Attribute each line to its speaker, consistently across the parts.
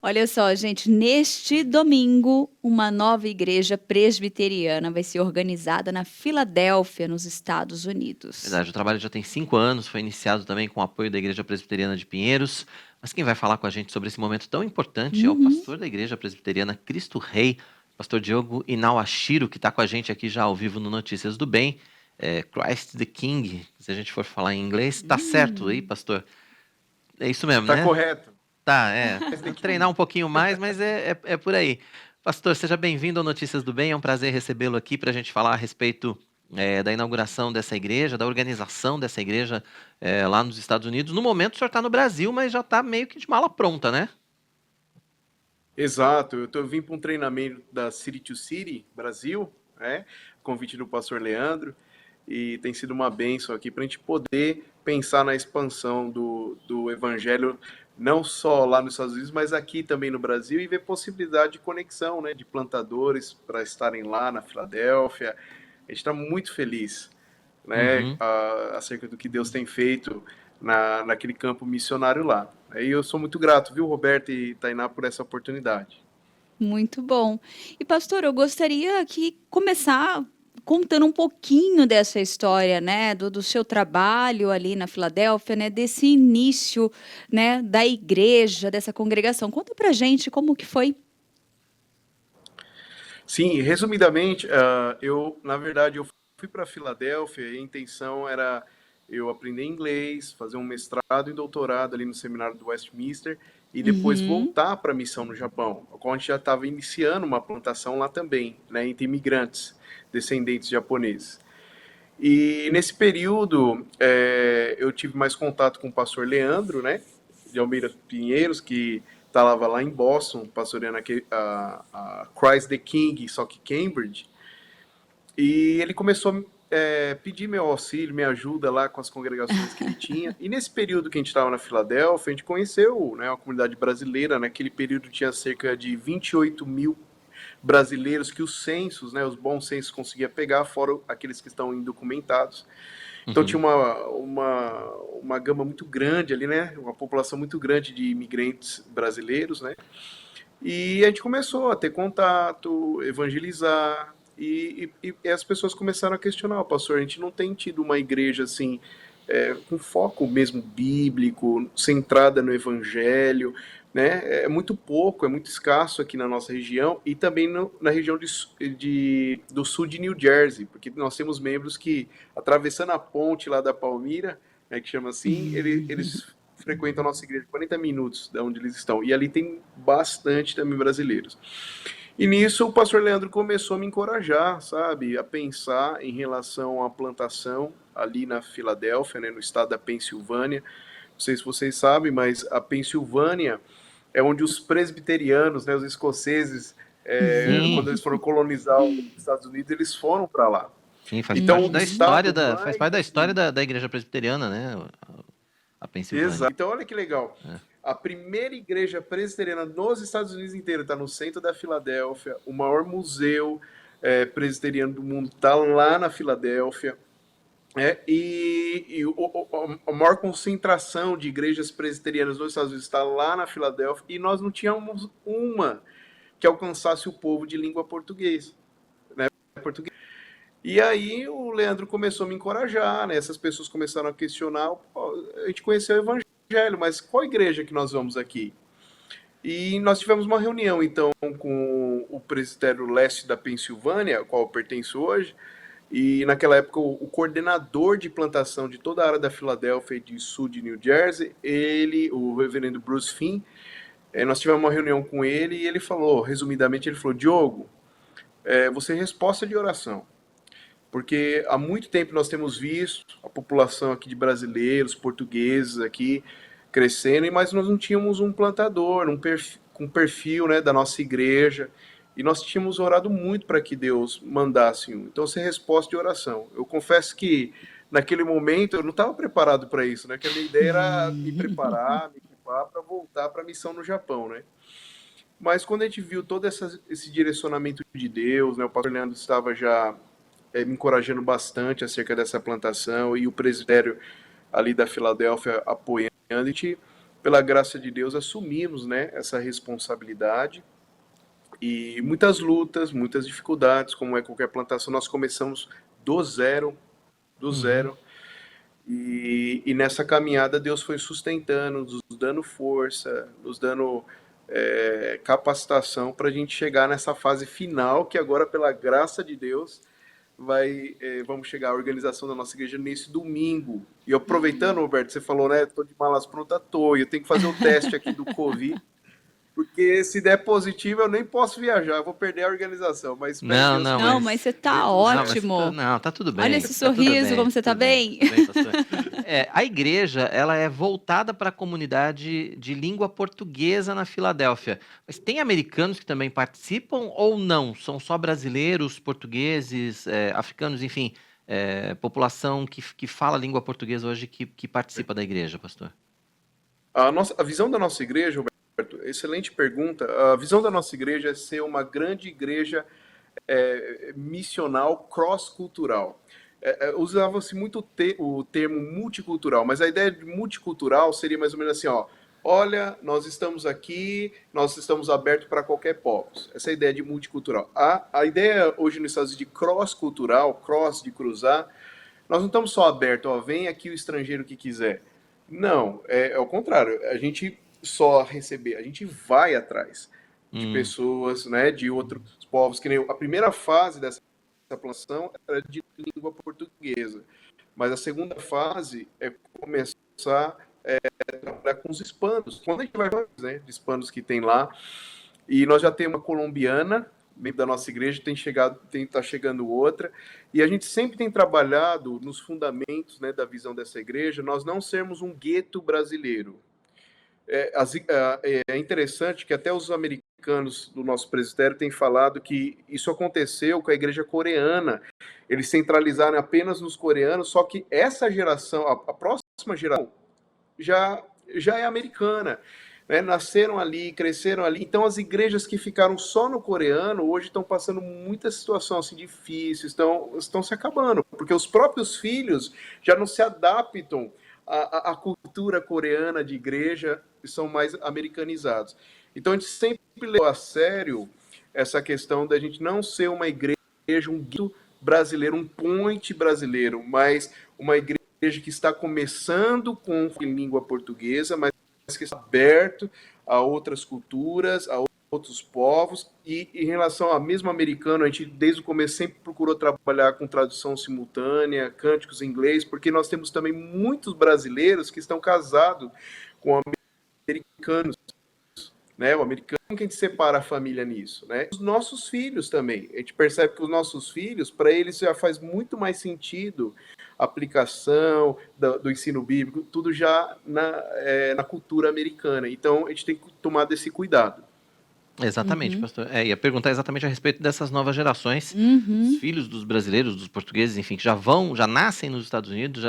Speaker 1: Olha só, gente, neste domingo, uma nova igreja presbiteriana vai ser organizada na Filadélfia, nos Estados Unidos.
Speaker 2: Verdade, o trabalho já tem 5 anos, foi iniciado também com o apoio da Igreja Presbiteriana de Pinheiros. Mas quem vai falar com a gente sobre esse momento tão importante é o
Speaker 1: Uhum.
Speaker 2: pastor da Igreja Presbiteriana Cristo Rei, pastor Diogo Inauashiro, que está com a gente aqui já ao vivo no Notícias do Bem. Christ the King, se a gente for falar em inglês. Tá certo aí,
Speaker 1: Hum.
Speaker 2: pastor? É isso mesmo,
Speaker 3: Tá
Speaker 2: né?
Speaker 3: correto.
Speaker 2: Tá,
Speaker 3: Mas tem que
Speaker 2: treinar um pouquinho mais, mas é por aí. Pastor, seja bem-vindo ao Notícias do Bem, é um prazer recebê-lo aqui para a gente falar a respeito da inauguração dessa igreja, da organização dessa igreja lá nos Estados Unidos. No momento o senhor está no Brasil, mas já está meio que de mala pronta, né?
Speaker 3: Exato, vim para um treinamento da City to City, Brasil, convite do pastor Leandro, e tem sido uma bênção aqui para a gente poder pensar na expansão do evangelho, não só lá nos Estados Unidos, mas aqui também no Brasil, e ver possibilidade de conexão, né, de plantadores para estarem lá na Filadélfia. A gente está muito feliz, né,
Speaker 2: Uhum.
Speaker 3: acerca do que Deus tem feito naquele campo missionário lá. Aí eu sou muito grato, viu, Roberto e Tainá, por essa oportunidade.
Speaker 1: Muito bom. E pastor, eu gostaria que começar contando um pouquinho dessa história, né, do seu trabalho ali na Filadélfia, né, desse início, né, da igreja, dessa congregação. Conta pra gente como que foi.
Speaker 3: Sim, resumidamente, na verdade, eu fui para Filadélfia e a intenção era eu aprender inglês, fazer um mestrado e doutorado ali no seminário do Westminster e depois
Speaker 1: Uhum.
Speaker 3: voltar para a missão no Japão, onde a gente já estava iniciando uma plantação lá também, né, entre imigrantes, descendentes japoneses. E nesse período, eu tive mais contato com o pastor Leandro, né, de Almeida Pinheiros, que estava lá em Boston, pastoreando a Christ the King, só que Cambridge. E ele começou a pedir meu auxílio, minha ajuda lá com as congregações que ele tinha. E nesse período que a gente estava na Filadélfia, a gente conheceu, né, a comunidade brasileira. Naquele período tinha cerca de 28 mil brasileiros que os censos, né, os bons censos conseguia pegar, fora aqueles que estão indocumentados. Então tinha
Speaker 2: Uhum.
Speaker 3: uma gama muito grande ali, né, uma população muito grande de imigrantes brasileiros, né, e a gente começou a ter contato, evangelizar, e as pessoas começaram a questionar, pastor, a gente não tem tido uma igreja assim, com foco mesmo bíblico, centrada no evangelho, né? É muito pouco, é muito escasso aqui na nossa região e também na região do sul de New Jersey, porque nós temos membros que, atravessando a ponte lá da Palmira, né, que chama assim, eles frequentam a nossa igreja 40 minutos de onde eles estão. E ali tem bastante também brasileiros. E nisso o pastor Leandro começou a me encorajar, sabe, a pensar em relação à plantação ali na Filadélfia, né, no estado da Pensilvânia. Não sei se vocês sabem, mas a Pensilvânia é onde os presbiterianos, né, os escoceses, quando
Speaker 2: Sim,
Speaker 3: eles foram colonizar os Estados Unidos, eles foram para lá.
Speaker 2: sim, faz
Speaker 3: Então,
Speaker 2: parte
Speaker 3: o
Speaker 2: da história
Speaker 3: estado
Speaker 2: faz
Speaker 3: mais
Speaker 2: parte da história
Speaker 3: assim.
Speaker 2: da Igreja Presbiteriana, né? A Pensilvânia.
Speaker 3: Exato. Então, olha que legal.
Speaker 2: É.
Speaker 3: A primeira igreja presbiteriana nos Estados Unidos inteiro está no centro da Filadélfia. O maior museu presbiteriano do mundo está lá na Filadélfia. A maior concentração de igrejas presbiterianas nos Estados Unidos está lá na Filadélfia. E nós não tínhamos uma que alcançasse o povo de língua portuguesa. Né? E aí o Leandro começou a me encorajar, né? Essas pessoas começaram a questionar. A gente conheceu o evangelho, mas qual igreja que nós vamos aqui? E nós tivemos uma reunião, então, com o presbitério leste da Pensilvânia, ao qual eu pertenço hoje, e naquela época o coordenador de plantação de toda a área da Filadélfia e de sul de New Jersey, o reverendo Bruce Finn, nós tivemos uma reunião com ele e ele falou, resumidamente, ele falou, Diogo, você é resposta de oração. Porque há muito tempo nós temos visto a população aqui de brasileiros, portugueses aqui crescendo, mas nós não tínhamos um plantador, com perfil, né, da nossa igreja, e nós tínhamos orado muito para que Deus mandasse um. Então, essa é resposta de oração. Eu confesso que naquele momento eu não estava preparado para isso, né? Que a minha ideia era me preparar, me equipar para voltar para a missão no Japão, né? Mas quando a gente viu todo esse direcionamento de Deus, né? O pastor Leandro estava já me encorajando bastante acerca dessa plantação e o presbitério ali da Filadélfia apoiando. A gente pela graça de Deus, assumimos, né, essa responsabilidade. E muitas lutas, muitas dificuldades, como é qualquer plantação, nós começamos do zero, do zero. E nessa caminhada Deus foi sustentando, nos dando força, nos dando capacitação para a gente chegar nessa fase final, que agora, pela graça de Deus, vamos chegar à organização da nossa igreja nesse domingo. E aproveitando, Roberto, você falou, né, tô de malas prontas, eu tenho que fazer o teste aqui do Covid, porque se der positivo eu nem posso viajar, eu vou perder a organização, mas espero
Speaker 2: Não,
Speaker 3: Deus
Speaker 2: não,
Speaker 3: que
Speaker 1: Não,
Speaker 2: mas
Speaker 1: mas você tá
Speaker 2: não, mas
Speaker 1: ótimo.
Speaker 2: não, tá tudo bem.
Speaker 1: Olha esse
Speaker 2: Tá tudo
Speaker 1: sorriso,
Speaker 2: bem,
Speaker 1: como você tá
Speaker 2: tudo bem,
Speaker 1: bem.
Speaker 2: tudo bem, pastor. A igreja, ela é voltada para a comunidade de língua portuguesa na Filadélfia. Mas tem americanos que também participam ou não? São só brasileiros, portugueses, africanos, enfim, população que fala língua portuguesa hoje que participa da igreja, pastor?
Speaker 3: A visão da nossa igreja, Roberto, excelente pergunta. A visão da nossa igreja é ser uma grande igreja missional cross-cultural. Usava-se muito o termo multicultural, mas a ideia de multicultural seria mais ou menos assim, ó, olha, nós estamos aqui, nós estamos abertos para qualquer povo. Essa é a ideia de multicultural. A ideia hoje nos Estados Unidos de cross-cultural, cross de cruzar, nós não estamos só abertos, ó, vem aqui o estrangeiro que quiser. Não, é ao contrário. A gente só receber, a gente vai atrás de pessoas, né, de outros povos. Que nem a primeira fase dessa plantação era de língua portuguesa, mas a segunda fase é começar a trabalhar com os hispanos. Quando a gente vai, né, de hispanos que tem lá, e nós já temos uma colombiana dentro da nossa igreja, tá chegando outra, e a gente sempre tem trabalhado nos fundamentos, né, da visão dessa igreja, nós não sermos um gueto brasileiro. É interessante que até os americanos do nosso presbitério têm falado que isso aconteceu com a igreja coreana. Eles centralizaram apenas nos coreanos, só que essa geração, a próxima geração, já é americana. Né? Nasceram ali, cresceram ali. Então, as igrejas que ficaram só no coreano, hoje estão passando muita situação assim, difícil, estão se acabando, porque os próprios filhos já não se adaptam à cultura coreana de igreja, e são mais americanizados. Então, a gente sempre levou a sério essa questão da gente não ser uma igreja, um gueto brasileiro, um point brasileiro, mas uma igreja que está começando com língua portuguesa, mas que está aberto a outras culturas, a outros povos, e em relação ao mesmo americano, a gente desde o começo sempre procurou trabalhar com tradução simultânea, cânticos em inglês, porque nós temos também muitos brasileiros que estão casados com americanos, né? O americano, que a gente separa a família nisso, né? Os nossos filhos também, a gente percebe que os nossos filhos, para eles já faz muito mais sentido a aplicação do ensino bíblico, tudo já na cultura americana. Então, a gente tem que tomar desse cuidado.
Speaker 2: Exatamente, pastor. Ia perguntar exatamente a respeito dessas novas gerações, os filhos dos brasileiros, dos portugueses, enfim, que já nascem nos Estados Unidos,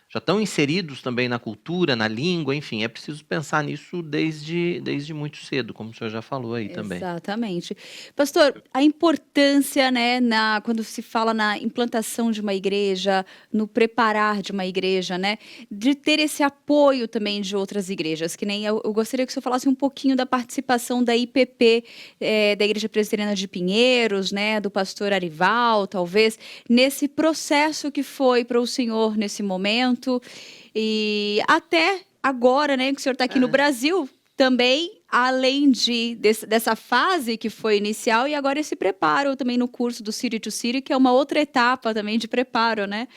Speaker 2: já estão inseridos também na cultura, na língua, enfim, é preciso pensar nisso desde muito cedo, como o senhor já falou aí também.
Speaker 1: Exatamente. Pastor, a importância, né, quando se fala na implantação de uma igreja, no preparar de uma igreja, né, de ter esse apoio também de outras igrejas, que nem eu gostaria que o senhor falasse um pouquinho da participação da IPP, da Igreja Presbiteriana de Pinheiros, né, do pastor Arival, talvez, nesse processo que foi para o senhor nesse momento, e até agora, né, que o senhor está aqui no Brasil, também, além dessa fase que foi inicial, e agora esse preparo também no curso do City to City, que é uma outra etapa também de preparo, né?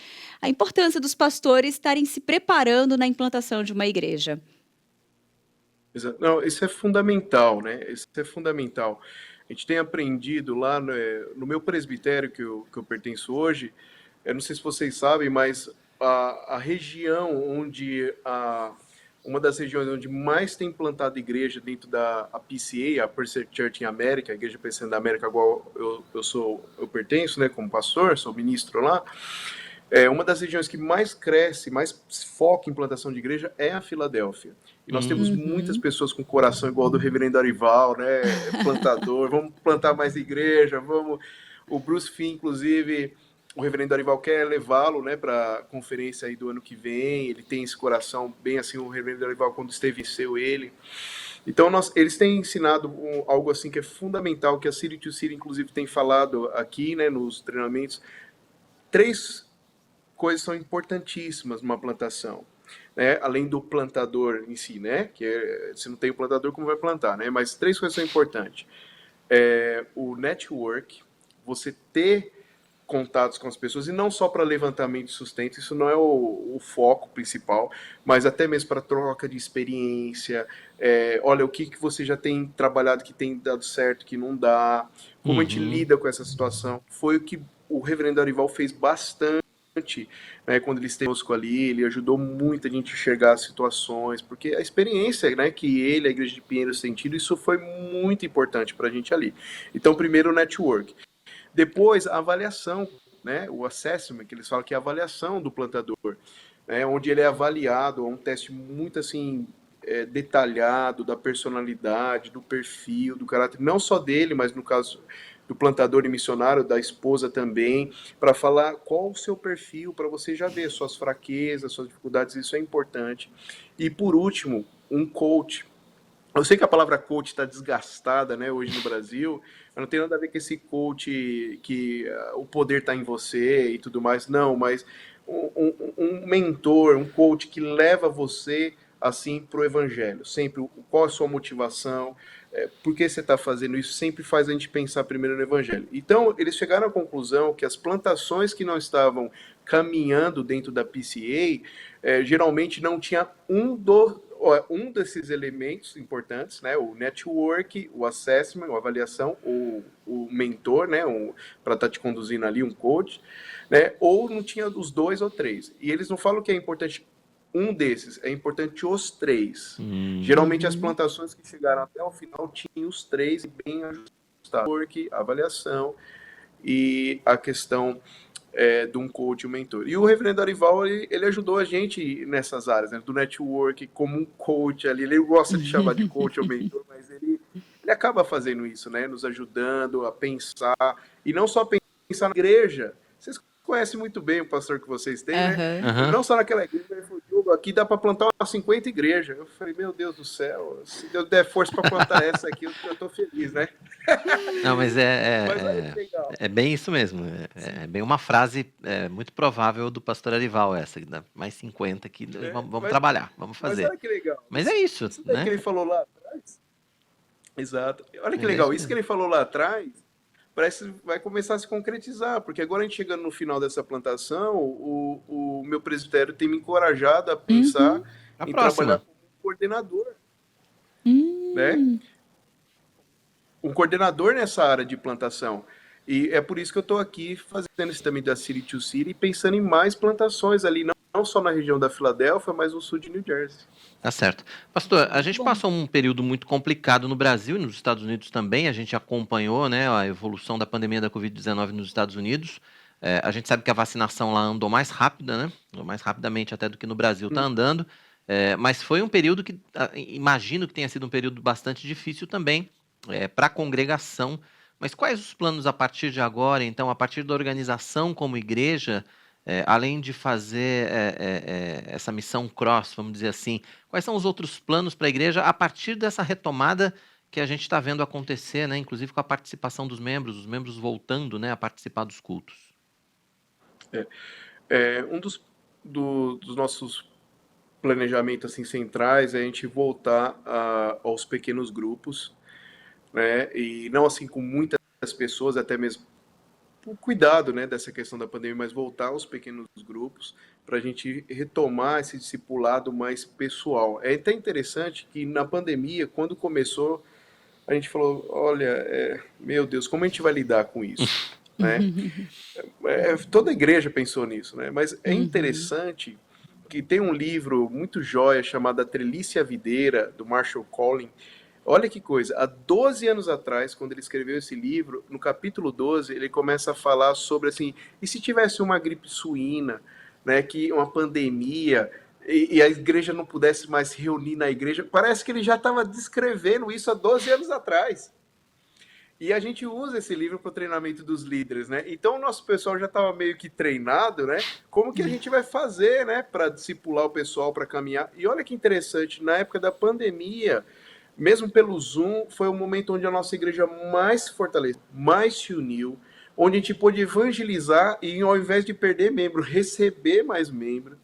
Speaker 1: A importância dos pastores estarem se preparando na implantação de uma igreja.
Speaker 3: Não, isso é fundamental, né? Isso é fundamental. A gente tem aprendido lá no meu presbitério que eu pertenço hoje, eu não sei se vocês sabem, mas a região onde uma das regiões onde mais tem implantado igreja dentro da PCA, a Perseid Church em América, a Igreja Presbiteriana da América, a qual eu pertenço, né, como pastor, sou ministro lá. Uma das regiões que mais cresce, mais foca em implantação de igreja é a Filadélfia. E nós temos muitas pessoas com coração igual ao do reverendo Arival, né, plantador, vamos plantar mais igreja, vamos. O Bruce Finn, inclusive, o reverendo Arival quer levá-lo, né, para a conferência aí do ano que vem. Ele tem esse coração bem assim, o reverendo Arival, quando esteve, venceu ele. Então, eles têm ensinado algo assim que é fundamental, que a City to City, inclusive, tem falado aqui, né, nos treinamentos. 3 coisas são importantíssimas numa plantação, né? Além do plantador em si, né? Que se não tem o plantador, como vai plantar, né? Mas 3 coisas são importantes. O network, você ter contatos com as pessoas, e não só para levantamento de sustento, isso não é o foco principal, mas até mesmo para troca de experiência. Olha, o que você já tem trabalhado que tem dado certo, que não dá, como a gente lida com essa situação. Foi o que o reverendo Arival fez bastante, né, quando ele esteve conosco ali. Ele ajudou muito a gente a enxergar as situações, porque a experiência, né, que ele, a Igreja de Pinheiros, tem tido, isso foi muito importante para a gente ali. Então, primeiro, o network. Depois, a avaliação, né, o assessment, que eles falam que é a avaliação do plantador, né, onde ele é avaliado, é um teste muito assim detalhado da personalidade, do perfil, do caráter, não só dele, mas no caso do plantador e missionário, da esposa também, para falar qual o seu perfil, para você já ver suas fraquezas, suas dificuldades, isso é importante. E por último, um coach. Eu sei que a palavra coach está desgastada, né, hoje no Brasil, mas não tem nada a ver com esse coach que o poder está em você e tudo mais, não, mas um mentor, um coach que leva você assim para o evangelho. Sempre, qual a sua motivação, por que você está fazendo isso, sempre faz a gente pensar primeiro no evangelho. Então, eles chegaram à conclusão que as plantações que não estavam caminhando dentro da PCA, geralmente não tinha um desses elementos importantes, né, o network, o assessment, a avaliação, o mentor, né, para estar te conduzindo ali, um coach, né, ou não tinha os 2 ou 3. E eles não falam que é importante um desses, é importante os 3. Geralmente as plantações que chegaram até o final tinham os 3 bem ajustados: network, avaliação e a questão de um coach, um mentor. E o reverendo Arival, ele ajudou a gente nessas áreas, né, do network, como um coach ali. Ele gosta de chamar de coach ou mentor, mas ele acaba fazendo isso, né, nos ajudando a pensar, e não só pensar na igreja. Vocês conhecem muito bem o pastor que vocês têm, né? Não só naquela igreja, ele falou: Diogo, aqui dá para plantar umas 50 igrejas. Eu falei: meu Deus do céu, se Deus der força para plantar essa aqui, eu tô feliz, né?
Speaker 2: Não, mas
Speaker 3: Mas olha que legal.
Speaker 2: é bem isso mesmo. É bem uma frase muito provável do pastor Arival, essa. Mais 50 aqui, vamos trabalhar, vamos fazer.
Speaker 3: Mas olha que legal.
Speaker 2: Mas é isso,
Speaker 3: daí
Speaker 2: né?
Speaker 3: que ele falou lá atrás. Exato. Olha que
Speaker 2: É
Speaker 3: legal.
Speaker 2: isso
Speaker 3: Isso que ele falou lá atrás, parece que vai começar a se concretizar, porque agora a gente chegando no final dessa plantação, o meu presbitério tem me encorajado a pensar
Speaker 2: A
Speaker 3: em
Speaker 2: próxima.
Speaker 3: trabalhar como coordenador, né? Um coordenador nessa área de plantação. E é por isso que eu estou aqui fazendo esse também da City to City e pensando em mais plantações ali, não só na região da Filadélfia, mas no sul de New Jersey.
Speaker 2: Tá certo. Pastor, a gente passou um período muito complicado no Brasil e nos Estados Unidos também. A gente acompanhou, né, a evolução da pandemia da Covid-19 nos Estados Unidos. A gente sabe que a vacinação lá andou mais rápida, né? Andou mais rapidamente até do que no Brasil está andando. Mas foi um período que, imagino que tenha sido um período bastante difícil também para a congregação. Mas quais os planos a partir de agora, então, a partir da organização como igreja, além de fazer essa missão cross, vamos dizer assim, quais são os outros planos para a igreja a partir dessa retomada que a gente está vendo acontecer, né, inclusive com a participação dos membros, os membros voltando, né, a participar dos cultos?
Speaker 3: Um dos nossos planejamentos assim, centrais é a gente voltar aos pequenos grupos, né, e não assim com muitas pessoas, até mesmo por cuidado, né, dessa questão da pandemia, mas voltar aos pequenos grupos para a gente retomar esse discipulado mais pessoal. É até interessante que na pandemia, quando começou, a gente falou: olha, meu Deus, como a gente vai lidar com isso? Né? Toda a igreja pensou nisso, né? Mas é interessante que tem um livro muito joia chamado A Trelice e a Videira, do Marshall Collins. Olha que coisa, há 12 anos atrás, quando ele escreveu esse livro, no capítulo 12, ele começa a falar sobre assim, e se tivesse uma gripe suína, né, que uma pandemia, e a igreja não pudesse mais se reunir na igreja? Parece que ele já estava descrevendo isso há 12 anos atrás. E a gente usa esse livro para o treinamento dos líderes, né? Então o nosso pessoal já estava meio que treinado, né? Como que a gente vai fazer, né, para discipular o pessoal, para caminhar? E olha que interessante, na época da pandemia, mesmo pelo Zoom, foi o momento onde a nossa igreja mais se fortaleceu, mais se uniu, onde a gente pôde evangelizar e, ao invés de perder membro, receber mais membros.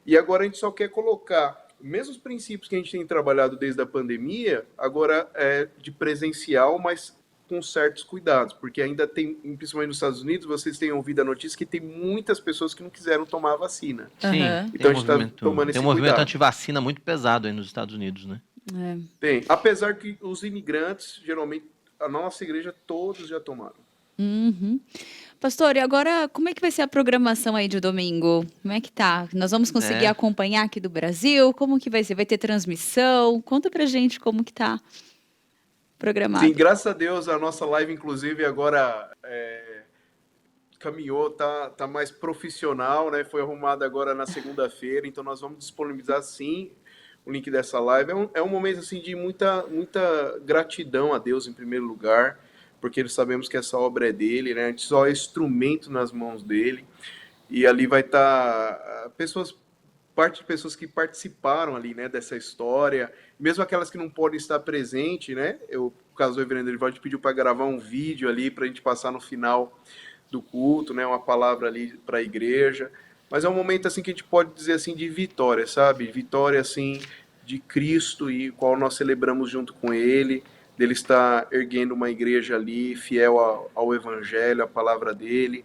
Speaker 3: E agora a gente só quer colocar os mesmos princípios que a gente tem trabalhado desde a pandemia, agora é de presencial, mas com certos cuidados, porque ainda tem, principalmente nos Estados Unidos, vocês têm ouvido a notícia que tem muitas pessoas que não quiseram tomar a vacina.
Speaker 2: Sim,
Speaker 1: Aham.
Speaker 3: Então a gente está tomando
Speaker 2: tem
Speaker 3: esse
Speaker 2: um movimento
Speaker 3: cuidado.
Speaker 2: antivacina muito pesado aí nos Estados Unidos, né?
Speaker 1: É.
Speaker 3: Tem. Apesar que os imigrantes, geralmente, a nossa igreja, todos já tomaram.
Speaker 1: Uhum. Pastor, e agora como é que vai ser a programação aí de domingo? Como é que tá? Nós vamos conseguir
Speaker 2: É.
Speaker 1: acompanhar aqui do Brasil? Como que vai ser? Vai ter transmissão? Conta pra gente como que tá programado.
Speaker 3: Sim, graças a Deus, a nossa live, inclusive, agora caminhou, tá mais profissional, né? Foi arrumada agora na segunda-feira, então nós vamos disponibilizar, sim, o link dessa live. É um momento, assim, de muita gratidão a Deus, em primeiro lugar, porque sabemos que essa obra é dele, né? A gente só é instrumento nas mãos dele, e ali vai estar parte de pessoas que participaram ali, né, dessa história, mesmo aquelas que não podem estar presentes, né? O caso do Reverendo Erivaldo pediu para gravar um vídeo ali para a gente passar no final do culto, né, uma palavra ali para a igreja. Mas é um momento assim que a gente pode dizer assim de vitória, sabe? Vitória assim de Cristo e qual nós celebramos junto com ele, dele estar erguendo uma igreja ali fiel ao evangelho, à palavra dele.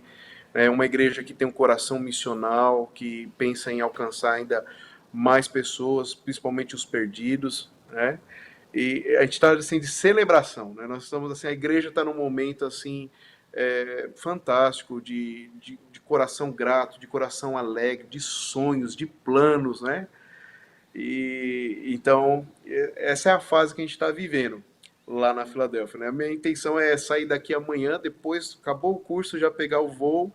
Speaker 3: É uma igreja que tem um coração missional, que pensa em alcançar ainda mais pessoas, principalmente os perdidos, né? E a gente está assim de celebração, né? Nós estamos assim, a igreja está num momento assim fantástico de coração grato, de coração alegre, de sonhos, de planos, né? E então essa é a fase que a gente está vivendo lá na Filadélfia, né? A minha intenção é sair daqui amanhã, depois acabou o curso, já pegar o voo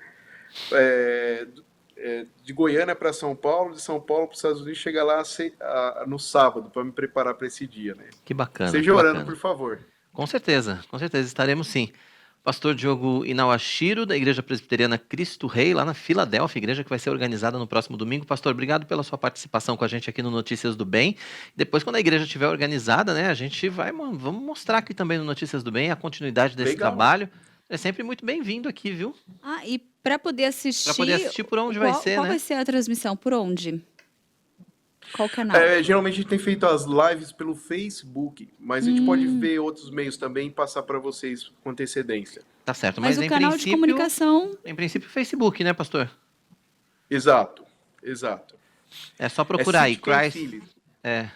Speaker 3: de Goiânia para São Paulo, de São Paulo para os Estados Unidos, chegar lá no sábado para me preparar para esse dia, né?
Speaker 2: Que bacana,
Speaker 3: Seja
Speaker 2: que
Speaker 3: orando,
Speaker 2: bacana.
Speaker 3: por favor.
Speaker 2: Com certeza, estaremos sim. Pastor Diogo Inawashiro, da Igreja Presbiteriana Cristo Rei, lá na Filadélfia, igreja que vai ser organizada no próximo domingo. Pastor, obrigado pela sua participação com a gente aqui no Notícias do Bem. Depois, quando a igreja estiver organizada, né, a gente vamos mostrar aqui também no Notícias do Bem a continuidade desse
Speaker 3: Legal.
Speaker 2: trabalho. É sempre muito bem-vindo aqui, viu?
Speaker 1: Ah, e para poder assistir,
Speaker 2: Para poder assistir por onde vai ser,
Speaker 1: qual
Speaker 2: né?
Speaker 1: vai ser a transmissão? Por onde? Qual canal?
Speaker 3: Geralmente a gente tem feito as lives pelo Facebook, mas a gente pode ver outros meios também e passar para vocês com antecedência.
Speaker 2: Tá certo,
Speaker 1: Mas
Speaker 2: mas
Speaker 1: o
Speaker 2: em
Speaker 1: canal de
Speaker 2: princípio,
Speaker 1: comunicação.
Speaker 2: em princípio, Facebook, né, pastor?
Speaker 3: Exato.
Speaker 2: É só procurar aí,
Speaker 3: CTK
Speaker 2: Christ.
Speaker 3: Philly.
Speaker 2: É,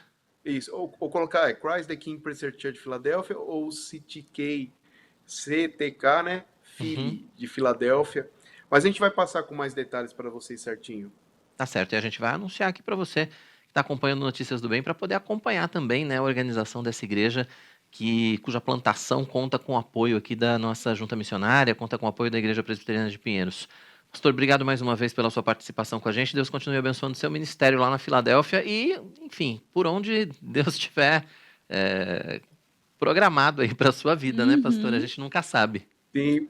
Speaker 3: Isso, ou colocar Christ the King Presbyterian Church de Filadélfia ou CTK, né? Philly de Filadélfia. Mas a gente vai passar com mais detalhes para vocês certinho.
Speaker 2: tá certo. E a gente vai anunciar aqui para você que está acompanhando Notícias do Bem, para poder acompanhar também, né, a organização dessa igreja, cuja plantação conta com o apoio aqui da nossa junta missionária, conta com o apoio da Igreja Presbiteriana de Pinheiros. Pastor, obrigado mais uma vez pela sua participação com a gente. Deus continue abençoando o seu ministério lá na Filadélfia e, enfim, por onde Deus estiver programado aí para a sua vida, né, pastor? A gente nunca sabe.
Speaker 3: Sim.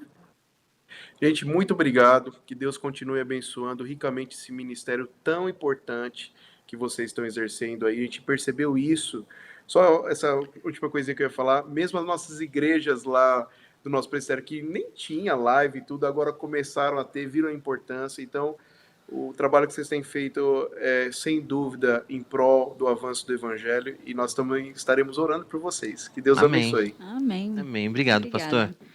Speaker 3: Gente, muito obrigado. Que Deus continue abençoando ricamente esse ministério tão importante que vocês estão exercendo aí. A gente percebeu isso. Só essa última coisinha que eu ia falar. Mesmo as nossas igrejas lá do nosso presbitério, que nem tinha live e tudo, agora começaram a ter, viram a importância. Então, o trabalho que vocês têm feito é, sem dúvida, em prol do avanço do Evangelho. E nós também estaremos orando por vocês. Que Deus
Speaker 2: Amém.
Speaker 3: abençoe.
Speaker 1: Amém.
Speaker 2: Amém. Obrigado,
Speaker 1: Obrigada.
Speaker 2: pastor.